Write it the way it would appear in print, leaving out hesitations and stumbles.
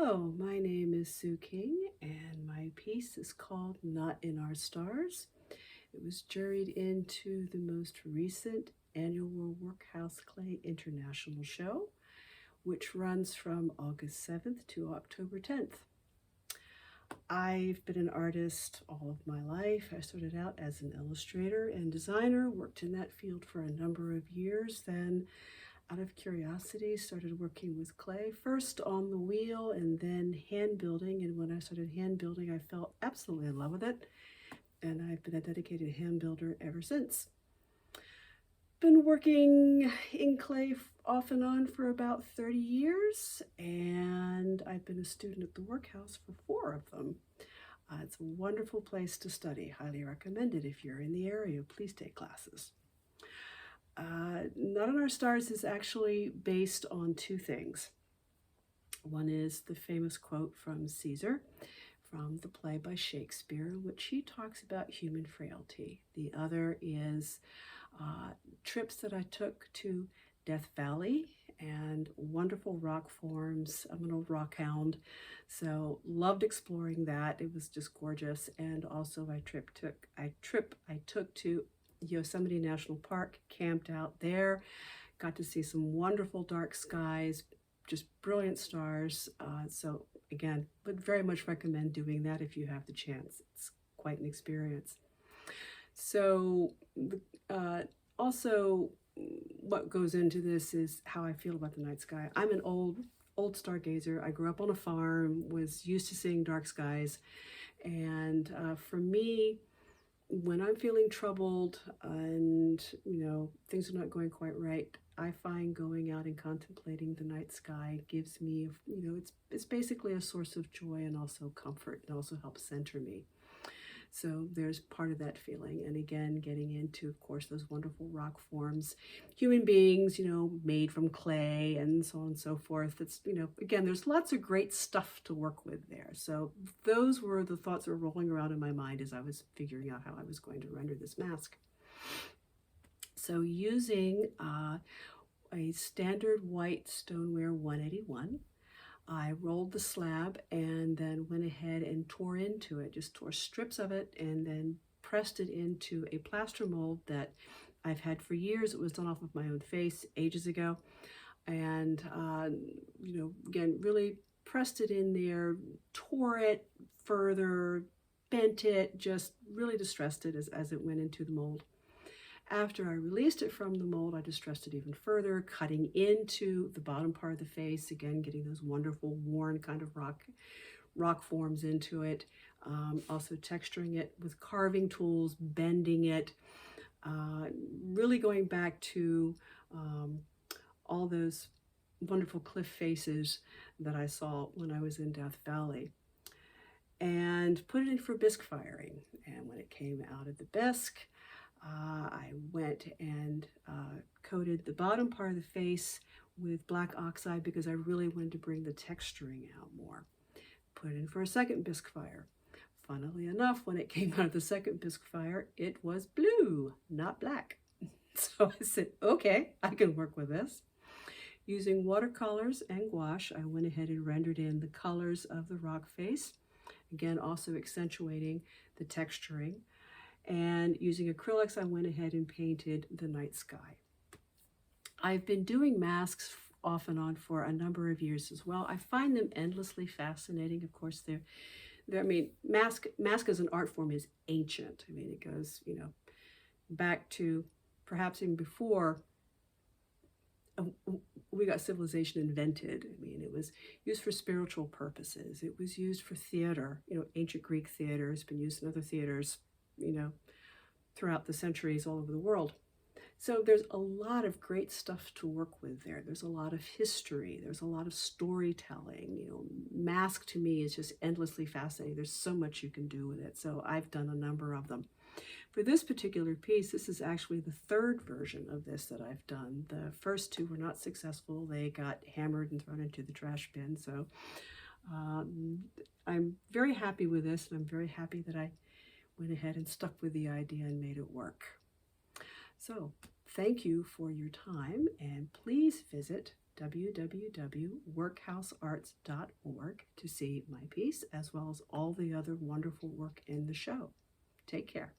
Hello, my name is Sue King, and my piece is called Not in Our Stars. It was juried into the most recent annual Workhouse Clay International Show, which runs from August 7th to October 10th. I've been an artist all of my life. I started out as an illustrator and designer, worked in that field for a number of years, then out of curiosity, started working with clay, first on the wheel and then hand building. And when I started hand building, I fell absolutely in love with it. And I've been a dedicated hand builder ever since. Been working in clay off and on for about 30 years, and I've been a student at the Workhouse for 4 of them. It's a wonderful place to study. Highly recommend it if you're in the area. Please take classes. Not in Our Stars is actually based on 2 things. One is the famous quote from Caesar from the play by Shakespeare, in which he talks about human frailty. The other is trips that I took to Death Valley and wonderful rock forms. I'm an old rock hound, so loved exploring that. It was just gorgeous. And also I took to Yosemite National Park, camped out there, got to see some wonderful dark skies, just brilliant stars. So again, would very much recommend doing that if you have the chance. It's quite an experience. So also what goes into this is how I feel about the night sky. I'm an old stargazer. I grew up on a farm, was used to seeing dark skies. And for me, when I'm feeling troubled and, things are not going quite right, I find going out and contemplating the night sky gives me, it's basically a source of joy and also comfort. It also helps center me. So there's part of that feeling. And again, getting into, of course, those wonderful rock forms, human beings, made from clay and so on and so forth. It's, again, there's lots of great stuff to work with there. So those were the thoughts that were rolling around in my mind as I was figuring out how I was going to render this mask. So using a standard white stoneware 181, I rolled the slab and then went ahead and tore into it, just tore strips of it and then pressed it into a plaster mold that I've had for years. It was done off of my own face ages ago. And, again, really pressed it in there, tore it further, bent it, just really distressed it as it went into the mold. After I released it from the mold, I distressed it even further, cutting into the bottom part of the face, again, getting those wonderful worn kind of rock forms into it. Also texturing it with carving tools, bending it, really going back to all those wonderful cliff faces that I saw when I was in Death Valley. And put it in for bisque firing. And when it came out of the bisque, I went and coated the bottom part of the face with black oxide because I really wanted to bring the texturing out more. Put it in for a second bisque fire. Funnily enough, when it came out of the second bisque fire, it was blue, not black. So I said, okay, I can work with this. Using watercolors and gouache, I went ahead and rendered in the colors of the rock face. Again, also accentuating the texturing. And using acrylics, I went ahead and painted the night sky. I've been doing masks off and on for a number of years as well. I find them endlessly fascinating. Of course, mask as an art form is ancient. It goes, back to perhaps even before we got civilization invented. It was used for spiritual purposes. It was used for theater. Ancient Greek theater has been used in other theaters, throughout the centuries all over the world. So there's a lot of great stuff to work with there. There's a lot of history. There's a lot of storytelling. Mask to me is just endlessly fascinating. There's so much you can do with it. So I've done a number of them. For this particular piece, this is actually the 3rd version of this that I've done. The first 2 were not successful. They got hammered and thrown into the trash bin. So I'm very happy with this, and I'm very happy that I went ahead and stuck with the idea and made it work. So thank you for your time, and please visit www.workhousearts.org to see my piece as well as all the other wonderful work in the show. Take care.